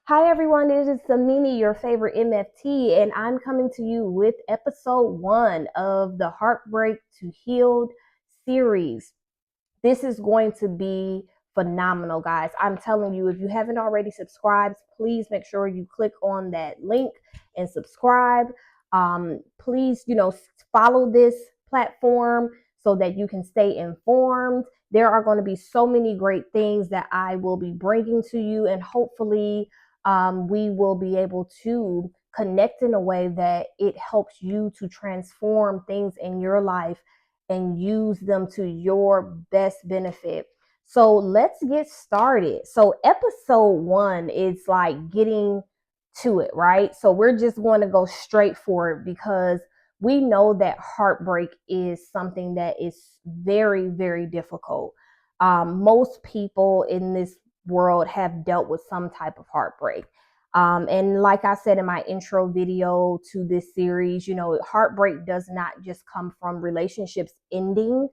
Hi everyone, it is Samini, your favorite MFT, and I'm coming to you with episode 1 of the Heartbreak to Healed series. This is going to be phenomenal, guys. I'm telling you, if you haven't already subscribed, please make sure you click on that link and subscribe. Please, follow this platform so that you can stay informed. There are going to be so many great things that I will be bringing to you, and hopefully, we will be able to connect in a way that it helps you to transform things in your life and use them to your best benefit. So let's get started. So episode 1 is like getting to it, right? So we're just going to go straight for it because we know that heartbreak is something that is very, very difficult. Most people in this world have dealt with some type of heartbreak. And like I said in my intro video to this series, heartbreak does not just come from relationships ending.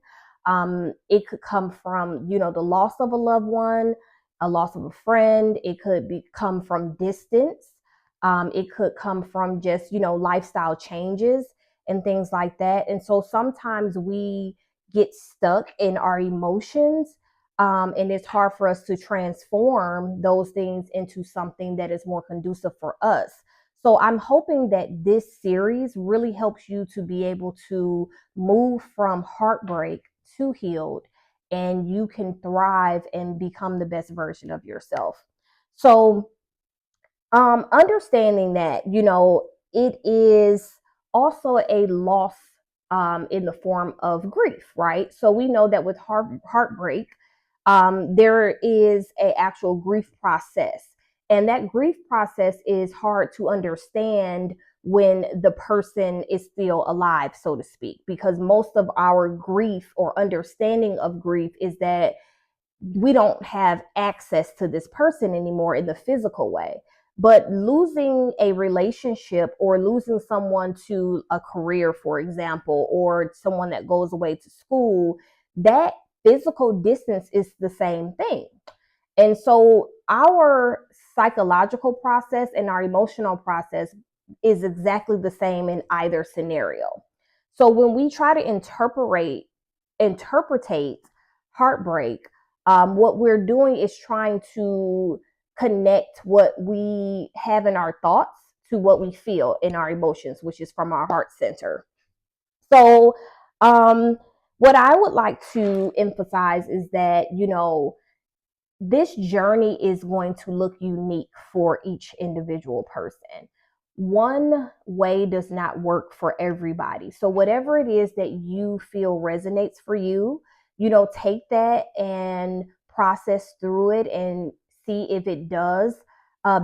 It could come from, the loss of a loved one, a loss of a friend. It could come from distance. It could come from just, lifestyle changes and things like that. And so sometimes we get stuck in our emotions, and it's hard for us to transform those things into something that is more conducive for us. So I'm hoping that this series really helps you to be able to move from heartbreak to healed, and you can thrive and become the best version of yourself. So understanding that, it is also a loss in the form of grief, right? So we know that with heartbreak, there is a actual grief process, and that grief process is hard to understand when the person is still alive, so to speak, because most of our grief or understanding of grief is that we don't have access to this person anymore in the physical way. But losing a relationship or losing someone to a career, for example, or someone that goes away to school, that physical distance is the same thing. And so our psychological process and our emotional process is exactly the same in either scenario. So when we try to interpretate heartbreak, what we're doing is trying to connect what we have in our thoughts to what we feel in our emotions, which is from our heart center. So, what I would like to emphasize is that, this journey is going to look unique for each individual person. One way does not work for everybody. So, whatever it is that you feel resonates for you, take that and process through it and see if it does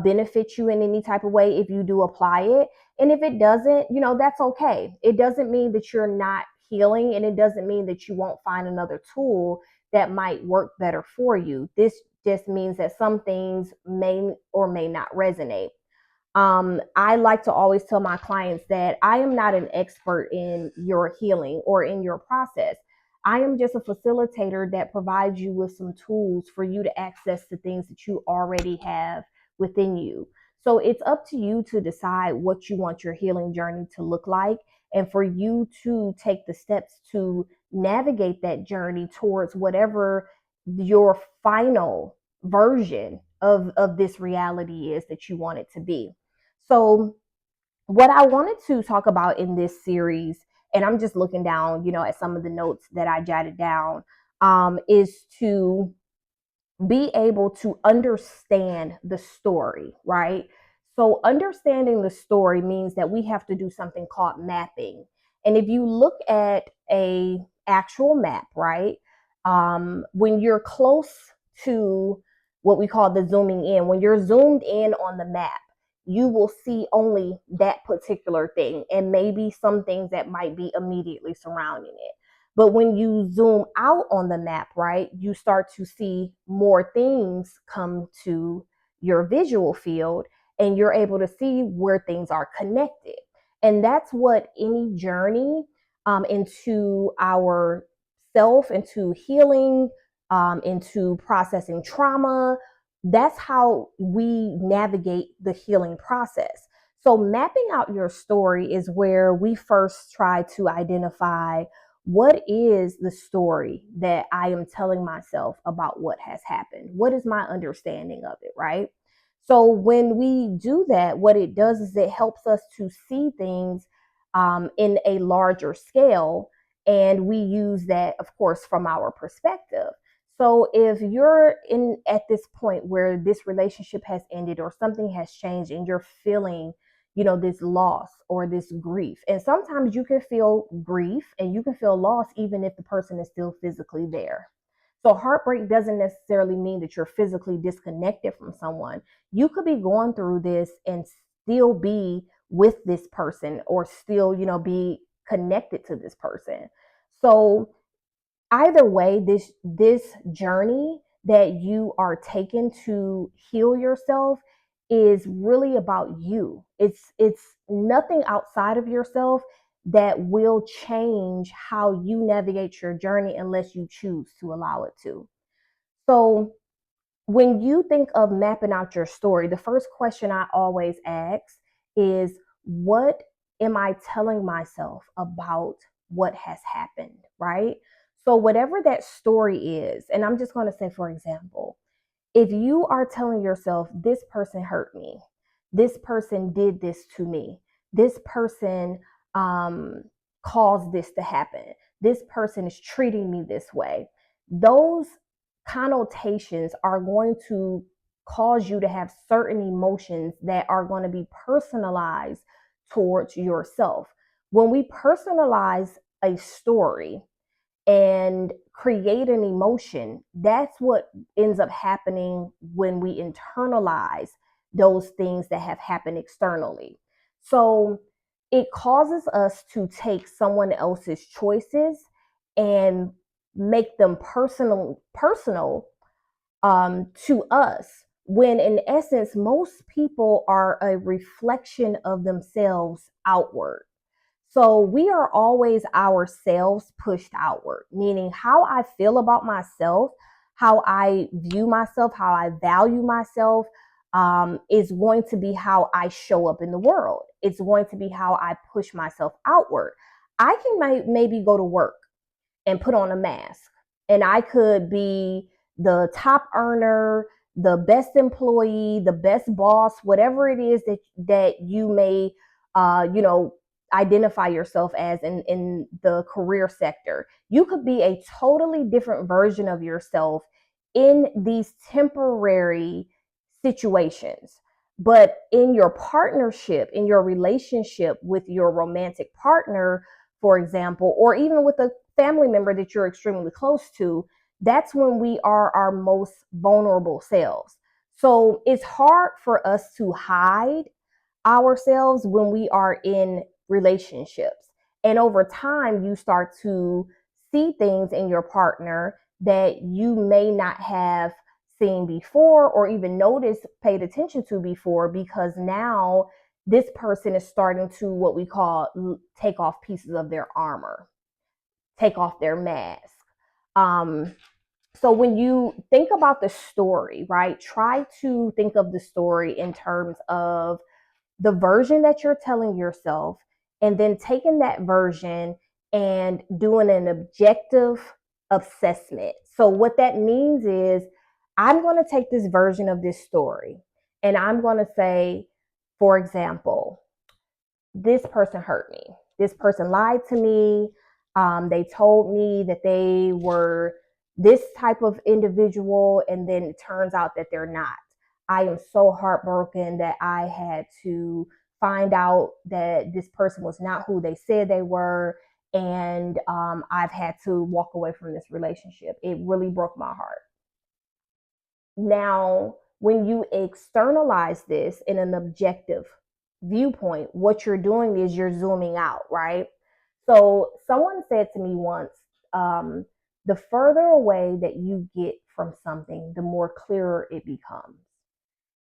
benefit you in any type of way if you do apply it. And if it doesn't, that's okay. It doesn't mean that you're not healing, and it doesn't mean that you won't find another tool that might work better for you. This just means that some things may or may not resonate. I like to always tell my clients that I am not an expert in your healing or in your process. I am just a facilitator that provides you with some tools for you to access the things that you already have within you. So it's up to you to decide what you want your healing journey to look like, and for you to take the steps to navigate that journey towards whatever your final version of this reality is that you want it to be. So, what I wanted to talk about in this series, and I'm just looking down, at some of the notes that I jotted down, is to be able to understand the story, right? So understanding the story means that we have to do something called mapping. And if you look at a actual map, right? When you're close to what we call the zooming in, when you're zoomed in on the map, you will see only that particular thing and maybe some things that might be immediately surrounding it. But when you zoom out on the map, right, you start to see more things come to your visual field, and you're able to see where things are connected. And that's what any journey into our self, into healing, into processing trauma, That's how we navigate the healing process. So, mapping out your story is where we first try to identify what is the story that I am telling myself about what has happened. What is my understanding of it, right? So, when we do that, what it does is it helps us to see things in a larger scale. And we use that, of course, from our perspective. So if you're in at this point where this relationship has ended or something has changed and you're feeling, this loss or this grief. And sometimes you can feel grief and you can feel loss even if the person is still physically there. So heartbreak doesn't necessarily mean that you're physically disconnected from someone. You could be going through this and still be with this person or still, be connected to this person. So either way, this journey that you are taking to heal yourself is really about you. It's nothing outside of yourself that will change how you navigate your journey unless you choose to allow it to. So when you think of mapping out your story, the first question I always ask is, what am I telling myself about what has happened, right? So, whatever that story is, and I'm just going to say, for example, if you are telling yourself, this person hurt me, this person did this to me, this person um, caused this to happen, this person is treating me this way, those connotations are going to cause you to have certain emotions that are going to be personalized towards yourself. When we personalize a story, and create an emotion, that's what ends up happening when we internalize those things that have happened externally. So it causes us to take someone else's choices and make them personal to us, when in essence most people are a reflection of themselves outward. So we are always ourselves pushed outward, meaning how I feel about myself, how I view myself, how I value myself, is going to be how I show up in the world. It's going to be how I push myself outward. I can maybe go to work and put on a mask, and I could be the top earner, the best employee, the best boss, whatever it is that you may, uh, you know, identify yourself as in the career sector. You could be a totally different version of yourself in these temporary situations. But in your partnership, in your relationship with your romantic partner, for example, or even with a family member that you're extremely close to, that's when we are our most vulnerable selves. So it's hard for us to hide ourselves when we are in relationships. And over time, you start to see things in your partner that you may not have seen before or even noticed, paid attention to before, because now this person is starting to what we call take off pieces of their armor, take off their mask. Um, so when you think about the story, right, try to think of the story in terms of the version that you're telling yourself, and then taking that version and doing an objective assessment. So, what that means is, I'm going to take this version of this story and I'm going to say, for example, this person hurt me. This person lied to me. They told me that they were this type of individual, and then it turns out that they're not. I am so heartbroken that I had to find out that this person was not who they said they were, and I've had to walk away from this relationship. It really broke my heart. Now, when you externalize this in an objective viewpoint, what you're doing is you're zooming out, right? So, someone said to me once, um, the further away that you get from something, the more clearer it becomes.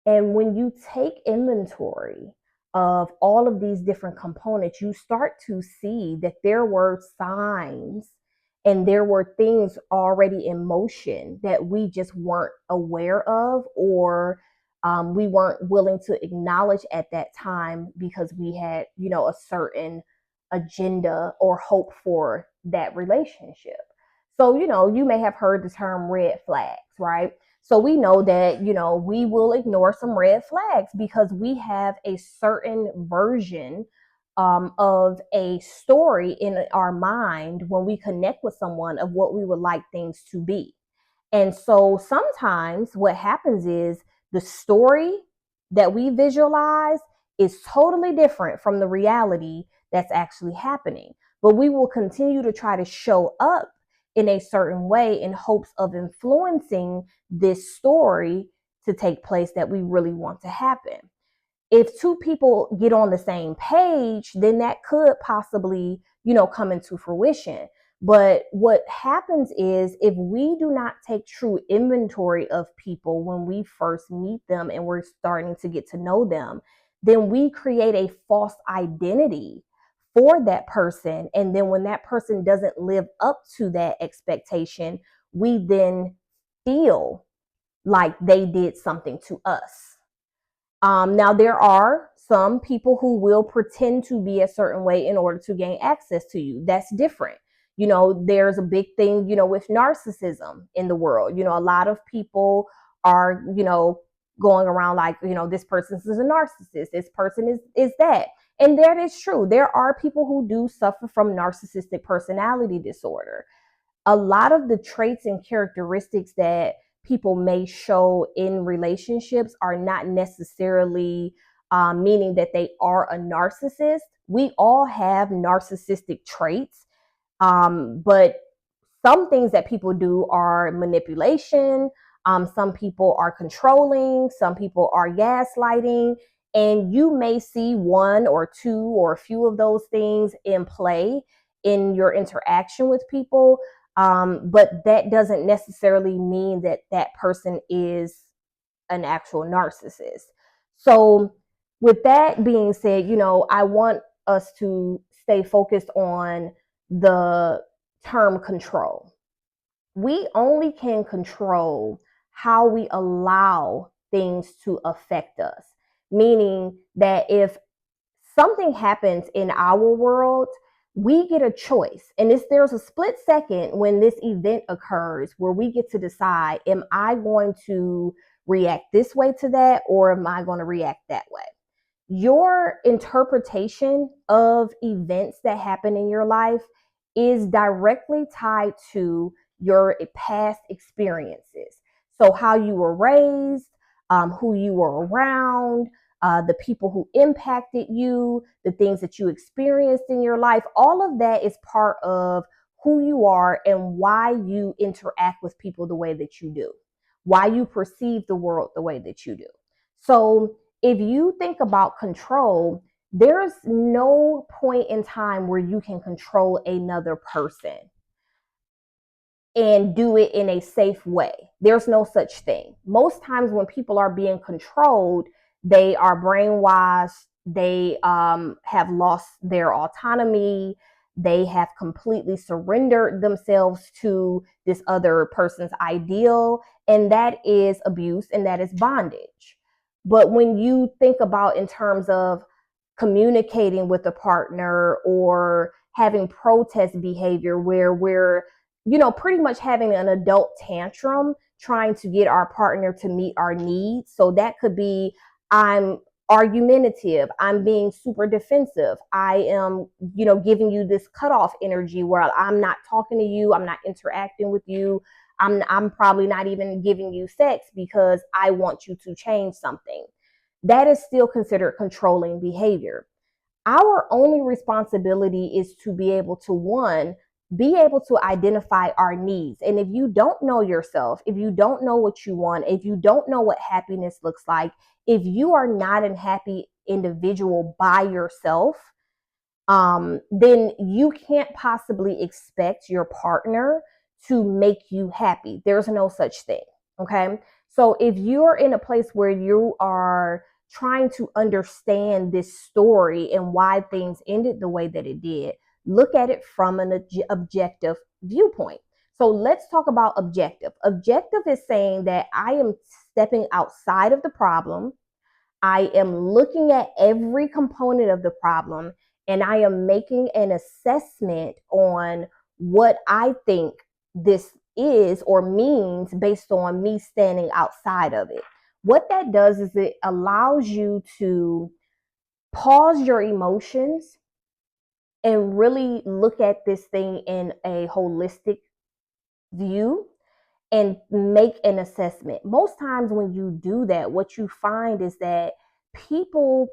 And when you take inventory of all of these different components, you start to see that there were signs and there were things already in motion that we just weren't aware of, or we weren't willing to acknowledge at that time because we had, a certain agenda or hope for that relationship. So, you may have heard the term red flags, right? So we know that, we will ignore some red flags because we have a certain version of a story in our mind when we connect with someone of what we would like things to be. And so sometimes what happens is the story that we visualize is totally different from the reality that's actually happening. But we will continue to try to show up in a certain way in hopes of influencing this story to take place that we really want to happen. If two people get on the same page, then that could possibly, come into fruition. But what happens is if we do not take true inventory of people when we first meet them and we're starting to get to know them, then we create a false identity for that person. And then when that person doesn't live up to that expectation, we then feel like they did something to us. Now, there are some people who will pretend to be a certain way in order to gain access to you. That's different. There's a big thing, with narcissism in the world. A lot of people are, going around like, this person is a narcissist. This person is that. And that is true. There are people who do suffer from narcissistic personality disorder. A lot of the traits and characteristics that people may show in relationships are not necessarily meaning that they are a narcissist. We all have narcissistic traits, but some things that people do are manipulation. Some people are controlling. Some people are gaslighting. And you may see one or two or a few of those things in play in your interaction with people. But that doesn't necessarily mean that that person is an actual narcissist. So, with that being said, I want us to stay focused on the term control. We only can control how we allow things to affect us, meaning that if something happens in our world, we get a choice. And there's a split second when this event occurs where we get to decide, am I going to react this way to that, or am I going to react that way? Your interpretation of events that happen in your life is directly tied to your past experiences. So, how you were raised, who you were around, the people who impacted you, the things that you experienced in your life, all of that is part of who you are and why you interact with people the way that you do, why you perceive the world the way that you do. So, if you think about control, there's no point in time where you can control another person and do it in a safe way. There's no such thing. Most times when people are being controlled, they are brainwashed, they have lost their autonomy, they have completely surrendered themselves to this other person's ideal, and that is abuse and that is bondage. But when you think about in terms of communicating with a partner or having protest behavior where we're pretty much having an adult tantrum trying to get our partner to meet our needs. So that could be, I'm argumentative, I'm being super defensive, I am, giving you this cutoff energy where I'm not talking to you, I'm not interacting with you, I'm probably not even giving you sex because I want you to change something. That is still considered controlling behavior. Our only responsibility is to be able to, one, be able to identify our needs. And if you don't know yourself, if you don't know what you want, if you don't know what happiness looks like, if you are not a happy individual by yourself, then you can't possibly expect your partner to make you happy. There's no such thing. Okay. So if you're in a place where you are trying to understand this story and why things ended the way that it did, look at it from an objective viewpoint. So let's talk about objective. Objective is saying that I am stepping outside of the problem. I am looking at every component of the problem, and I am making an assessment on what I think this is or means based on me standing outside of it. What that does is it allows you to pause your emotions and really look at this thing in a holistic view and make an assessment. Most times when you do that, what you find is that people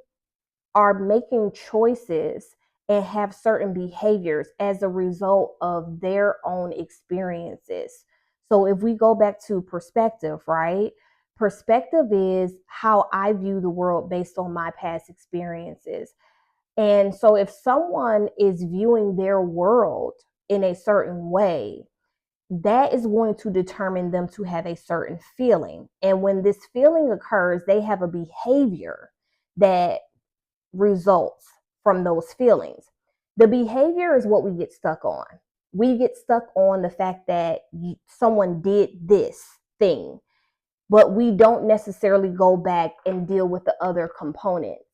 are making choices and have certain behaviors as a result of their own experiences. So if we go back to perspective, right? Perspective is how I view the world based on my past experiences. And so if someone is viewing their world in a certain way, that is going to determine them to have a certain feeling. And when this feeling occurs, they have a behavior that results from those feelings. The behavior is what we get stuck on. We get stuck on the fact that someone did this thing, but we don't necessarily go back and deal with the other components.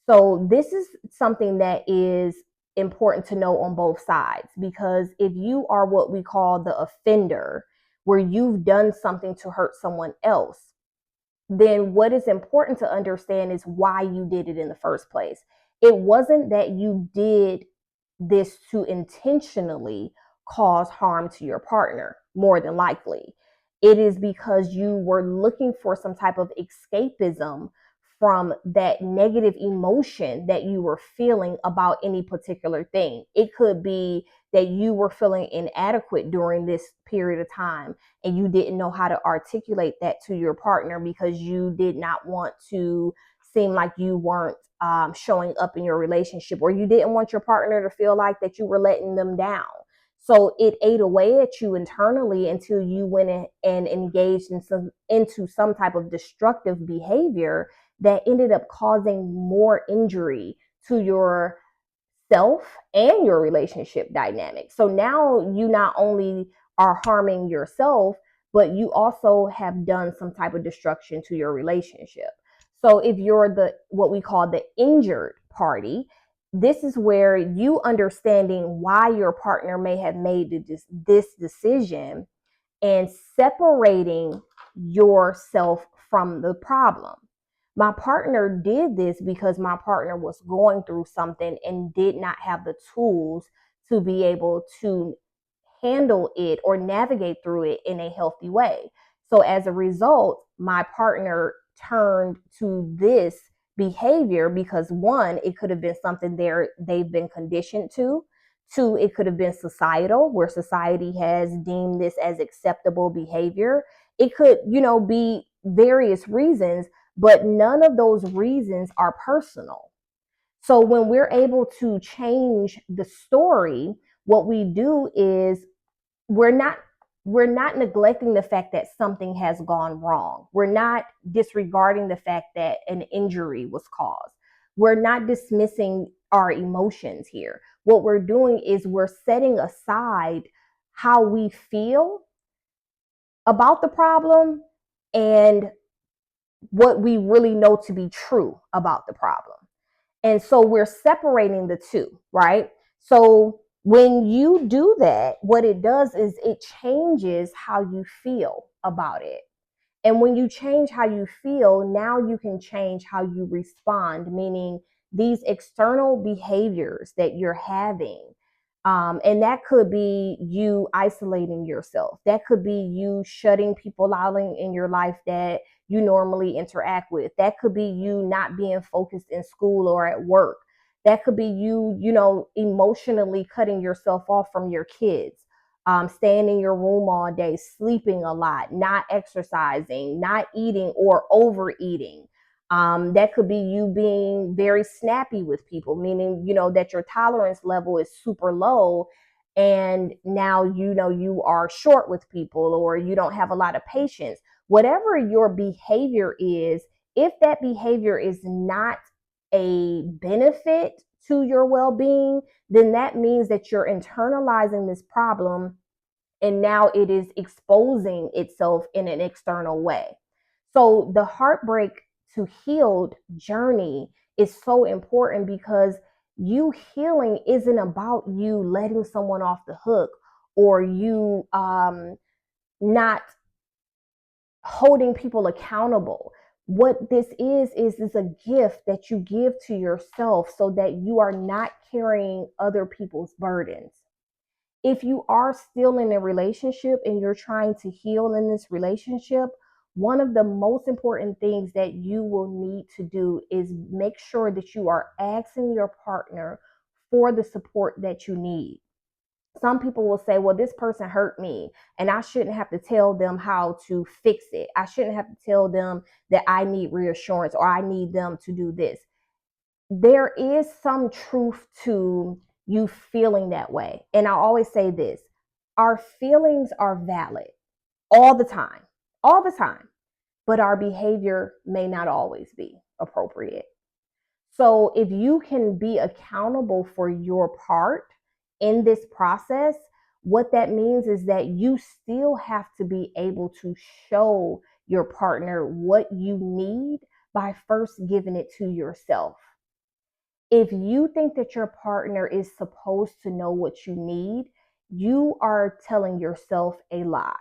So, this is something that is important to know on both sides, because if you are what we call the offender, where you've done something to hurt someone else, then what is important to understand is why you did it in the first place. It wasn't that you did this to intentionally cause harm to your partner, more than likely. It is because you were looking for some type of escapism from that negative emotion that you were feeling about any particular thing. It could be that you were feeling inadequate during this period of time and you didn't know how to articulate that to your partner because you did not want to seem like you weren't showing up in your relationship, or you didn't want your partner to feel like that you were letting them down. So it ate away at you internally until you went in and engaged into some type of destructive behavior that ended up causing more injury to your self and your relationship dynamic. So now you not only are harming yourself, but you also have done some type of destruction to your relationship. So if you're the what we call the injured party, this is where you understanding why your partner may have made this decision and separating yourself from the problem. My partner did this because my partner was going through something and did not have the tools to be able to handle it or navigate through it in a healthy way. So as a result, my partner turned to this behavior because one, it could have been something they've been conditioned to. Two, it could have been societal, where society has deemed this as acceptable behavior. It could, be various reasons, but none of those reasons are personal. So when we're able to change the story, what we do is we're not we're not neglecting the fact that something has gone wrong. We're not disregarding the fact that an injury was caused. We're not dismissing our emotions here. What we're doing is we're setting aside how we feel about the problem and what we really know to be true about the problem. And so we're separating the two, right? So when you do that, what it does is it changes how you feel about it. And when you change how you feel, now you can change how you respond, meaning these external behaviors that you're having. And that could be you isolating yourself. That could be you shutting people out in your life that you normally interact with. That could be you not being focused in school or at work. That could be you, emotionally cutting yourself off from your kids, staying in your room all day, sleeping a lot, not exercising, not eating or overeating. That could be you being very snappy with people, meaning, that your tolerance level is super low. And now, you are short with people or you don't have a lot of patience. Whatever your behavior is, if that behavior is not a benefit to your well-being, then that means that you're internalizing this problem, and now it is exposing itself in an external way. So the heartbreak to healed journey is so important, because you healing isn't about you letting someone off the hook, or you not holding people accountable. What this is a gift that you give to yourself so that you are not carrying other people's burdens. If you are still in a relationship and you're trying to heal in this relationship, one of the most important things that you will need to do is make sure that you are asking your partner for the support that you need. Some people will say, well, this person hurt me and I shouldn't have to tell them how to fix it. I shouldn't have to tell them that I need reassurance or I need them to do this. There is some truth to you feeling that way. And I always say this: our feelings are valid all the time, all the time, but our behavior may not always be appropriate. So if you can be accountable for your part in this process, what that means is that you still have to be able to show your partner what you need by first giving it to yourself. If you think that your partner is supposed to know what you need, you are telling yourself a lie.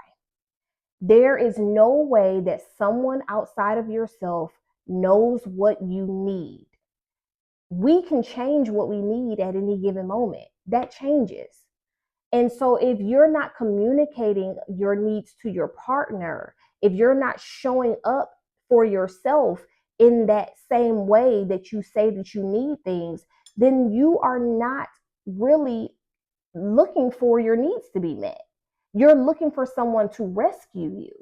There is no way that someone outside of yourself knows what you need. We can change what we need at any given moment. That changes. And so if you're not communicating your needs to your partner, if you're not showing up for yourself in that same way that you say that you need things, then you are not really looking for your needs to be met. You're looking for someone to rescue you.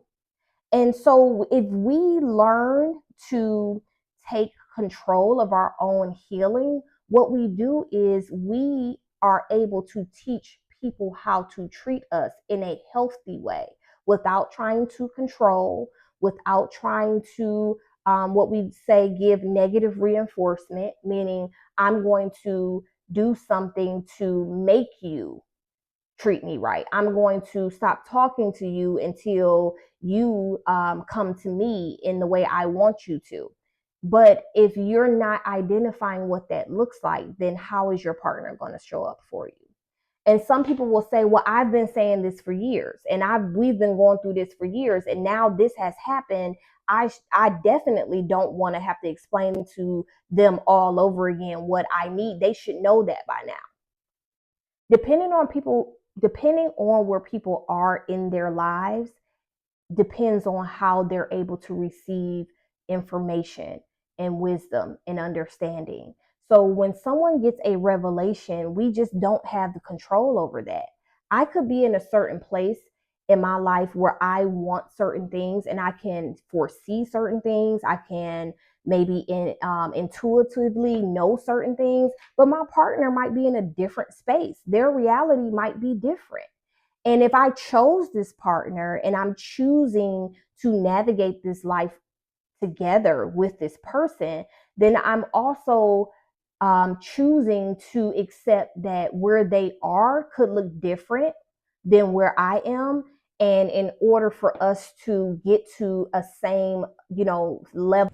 And so if we learn to take control of our own healing, what we do is we are able to teach people how to treat us in a healthy way without trying to control, without trying to, what we say, give negative reinforcement, meaning I'm going to do something to make you treat me right. I'm going to stop talking to you until you come to me in the way I want you to. But if you're not identifying what that looks like, then how is your partner going to show up for you? And some people will say, well, I've been saying this for years and we've been going through this for years, and now this has happened. I definitely don't want to have to explain to them all over again what I need. They should know that by now. Depending on where people are in their lives, depends on how they're able to receive information and wisdom and understanding. So when someone gets a revelation, we just don't have the control over that. I could be in a certain place in my life where I want certain things and I can foresee certain things. I can maybe intuitively know certain things, but my partner might be in a different space. Their reality might be different. And if I chose this partner and I'm choosing to navigate this life together with this person, then I'm also choosing to accept that where they are could look different than where I am. And in order for us to get to a same, level.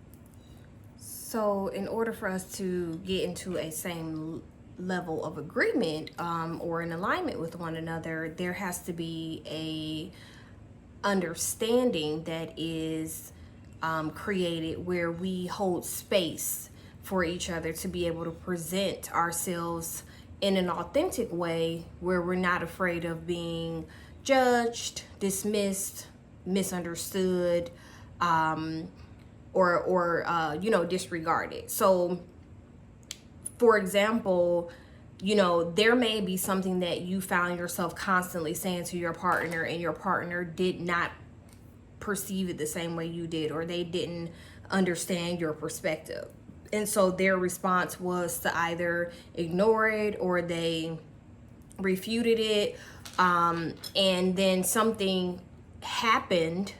So, in order for us to get into a same level of agreement, or in alignment with one another, there has to be a understanding that is created where we hold space for each other to be able to present ourselves in an authentic way where we're not afraid of being judged, dismissed, misunderstood, or disregarded. So for example, there may be something that you found yourself constantly saying to your partner, and your partner did not perceive it the same way you did, or they didn't understand your perspective. And so their response was to either ignore it or they refuted it. And then something happened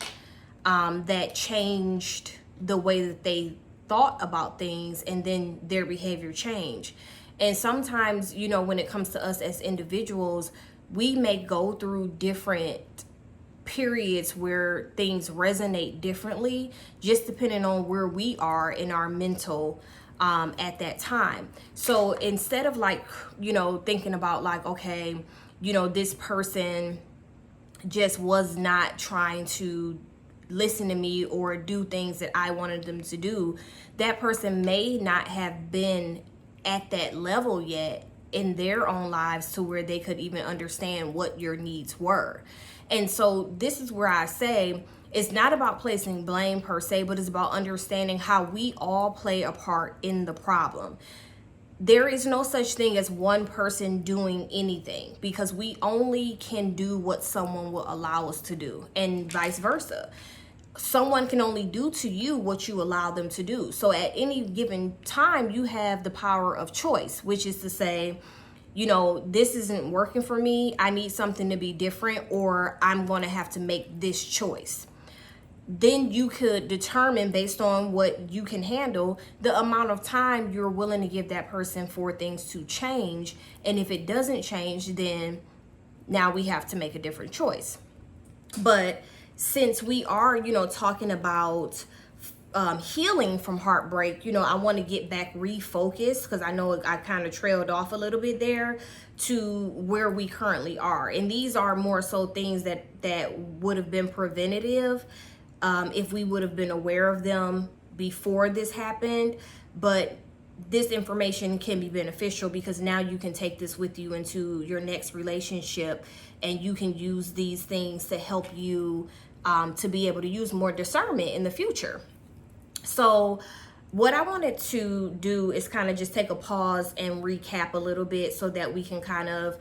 that changed the way that they thought about things, and then their behavior changed. And sometimes, when it comes to us as individuals, we may go through different periods where things resonate differently, just depending on where we are in our mental at that time. So instead of thinking about okay, this person just was not trying to listen to me or do things that I wanted them to do, that person may not have been at that level yet in their own lives to where they could even understand what your needs were. And so this is where I say it's not about placing blame per se, but it's about understanding how we all play a part in the problem. There is no such thing as one person doing anything, because we only can do what someone will allow us to do, and vice versa. Someone can only do to you what you allow them to do. So at any given time, you have the power of choice, which is to say, this isn't working for me. I need something to be different, or I'm going to have to make this choice. Then you could determine, based on what you can handle, the amount of time you're willing to give that person for things to change. And if it doesn't change, then now we have to make a different choice. But since we are, talking about healing from heartbreak, I want to get back refocused, because I know I kind of trailed off a little bit there, to where we currently are. And these are more so things that would have been preventative if we would have been aware of them before this happened. But this information can be beneficial, because now you can take this with you into your next relationship, and you can use these things to help you to be able to use more discernment in the future. So what I wanted to do is kind of just take a pause and recap a little bit, so that we can kind of,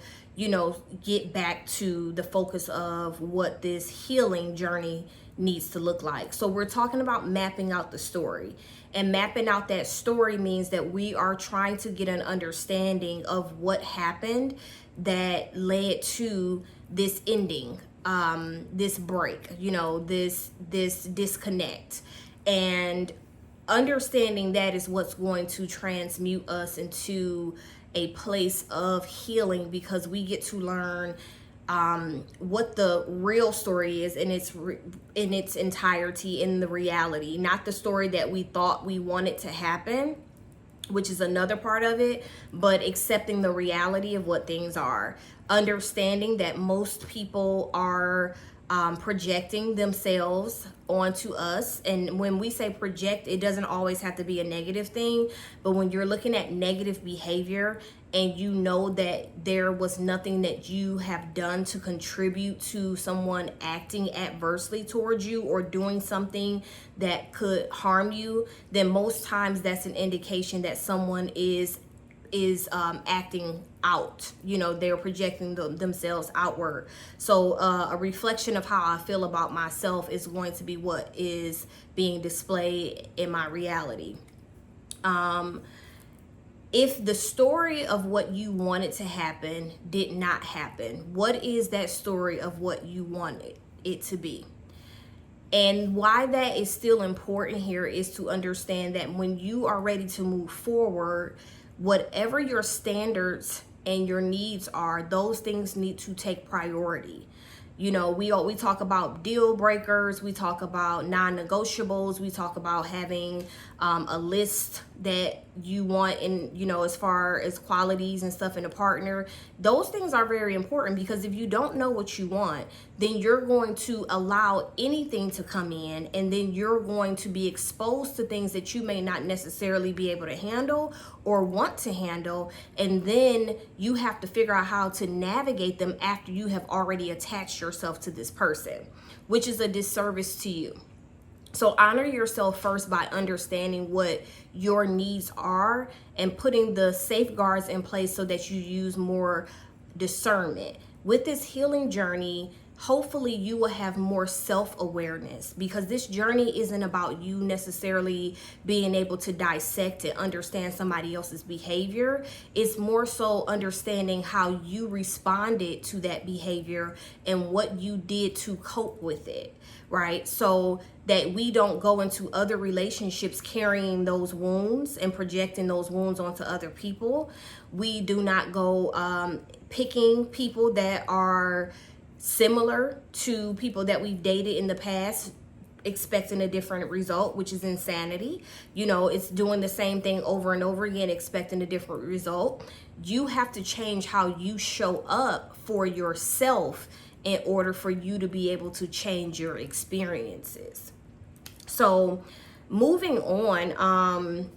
get back to the focus of what this healing journey needs to look like. So we're talking about mapping out the story. And mapping out that story means that we are trying to get an understanding of what happened that led to this ending, this break, this disconnect. And understanding that is what's going to transmute us into a place of healing, because we get to learn what the real story is in its entirety, in the reality, not the story that we thought we wanted to happen, which is another part of it, but accepting the reality of what things are. Understanding that most people are projecting themselves onto us. And when we say project, it doesn't always have to be a negative thing, but when you're looking at negative behavior and you know that there was nothing that you have done to contribute to someone acting adversely towards you or doing something that could harm you, then most times that's an indication that someone is acting out. They're projecting themselves outward. So a reflection of how I feel about myself is going to be what is being displayed in my reality. If the story of what you wanted to happen did not happen, what is that story of what you wanted it to be? And why that is still important here is to understand that when you are ready to move forward, whatever your standards and your needs are, those things need to take priority. We talk about deal breakers, we talk about non-negotiables, we talk about having a list that you want in, as far as qualities and stuff in a partner. Those things are very important, because if you don't know what you want, then you're going to allow anything to come in, and then you're going to be exposed to things that you may not necessarily be able to handle or want to handle, and then you have to figure out how to navigate them after you have already attached yourself to this person, which is a disservice to you. So honor yourself first by understanding what your needs are and putting the safeguards in place so that you use more discernment. With this healing journey, hopefully you will have more self-awareness, because this journey isn't about you necessarily being able to dissect and understand somebody else's behavior. It's more so understanding how you responded to that behavior and what you did to cope with it, right? So that we don't go into other relationships carrying those wounds and projecting those wounds onto other people. We do not go picking people that are similar to people that we've dated in the past, expecting a different result, which is insanity. You know, it's doing the same thing over and over again, expecting a different result. You have to change how you show up for yourself in order for you to be able to change your experiences. So, moving on,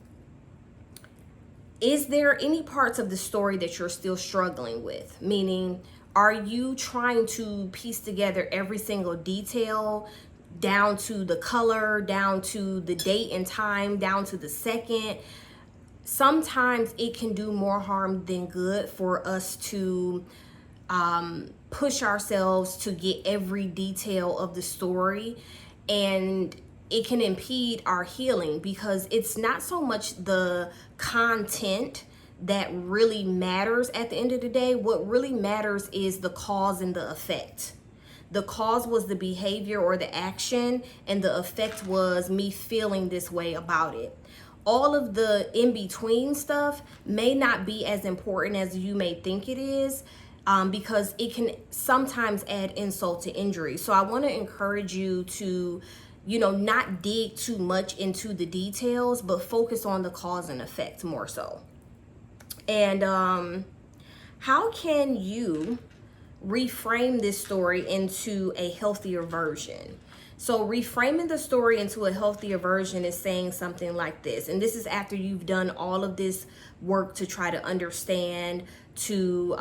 is there any parts of the story that you're still struggling with? Meaning, are you trying to piece together every single detail, down to the color, down to the date and time, down to the second? Sometimes it can do more harm than good for us to push ourselves to get every detail of the story, and it can impede our healing, because it's not so much the content that really matters at the end of the day. What really matters is the cause and the effect. The cause was the behavior or the action, and the effect was me feeling this way about it. All of the in-between stuff may not be as important as you may think it is, because it can sometimes add insult to injury. So I want to encourage you to, not dig too much into the details, but focus on the cause and effect more so. And how can you reframe this story into a healthier version? So reframing the story into a healthier version is saying something like this. And this is after you've done all of this work to try to understand, to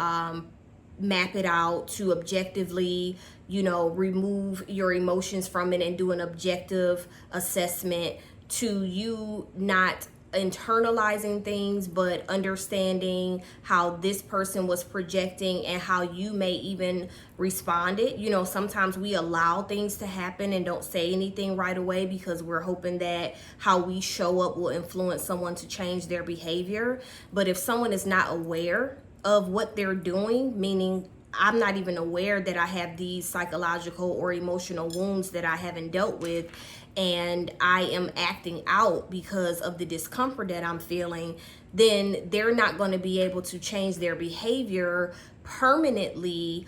map it out, to objectively, remove your emotions from it and do an objective assessment, to you not internalizing things, but understanding how this person was projecting and how you may even responded. Sometimes we allow things to happen and don't say anything right away because we're hoping that how we show up will influence someone to change their behavior. But if someone is not aware of what they're doing, meaning I'm not even aware that I have these psychological or emotional wounds that I haven't dealt with, and I am acting out because of the discomfort that I'm feeling, then they're not going to be able to change their behavior permanently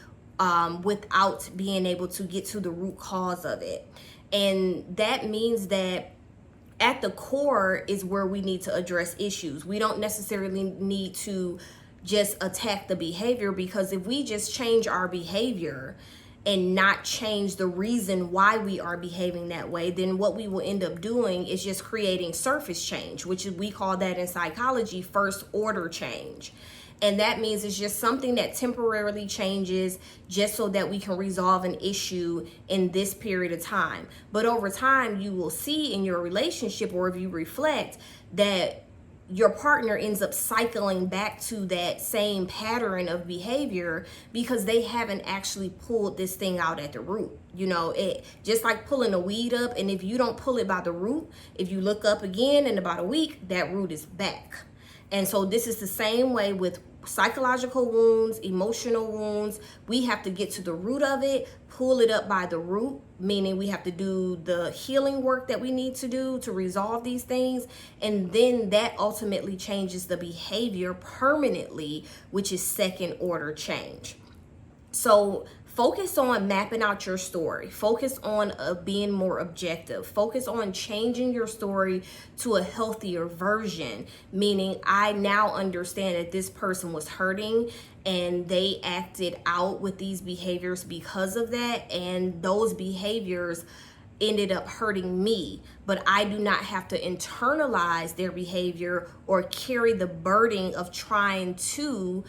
without being able to get to the root cause of it. And that means that at the core is where we need to address issues. We don't necessarily need to just attack the behavior, because if we just change our behavior and not change the reason why we are behaving that way, then what we will end up doing is just creating surface change, which we call that in psychology first order change. And that means it's just something that temporarily changes just so that we can resolve an issue in this period of time. But over time, you will see in your relationship, or if you reflect, that your partner ends up cycling back to that same pattern of behavior because they haven't actually pulled this thing out at the root. It just like pulling a weed up, and if you don't pull it by the root, if you look up again in about a week, that root is back. And so this is the same way with psychological wounds, emotional wounds. We have to get to the root of it, pull it up by the root, meaning we have to do the healing work that we need to do to resolve these things. And then that ultimately changes the behavior permanently, which is second order change. So focus on mapping out your story. Focus on being more objective. Focus on changing your story to a healthier version, meaning I now understand that this person was hurting and they acted out with these behaviors because of that, and those behaviors ended up hurting me, but I do not have to internalize their behavior or carry the burden of trying to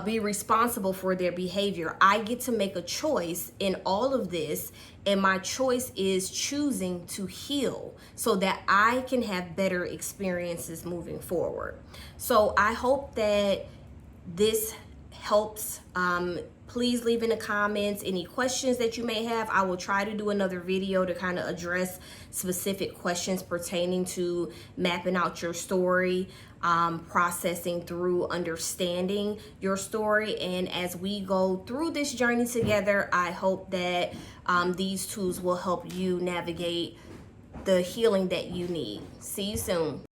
be responsible for their behavior. I get to make a choice in all of this, and my choice is choosing to heal so that I can have better experiences moving forward. So I hope that this helps. Please leave in the comments any questions that you may have. I will try to do another video to kind of address specific questions pertaining to mapping out your story, processing through understanding your story. And as we go through this journey together, I hope that these tools will help you navigate the healing that you need. See you soon.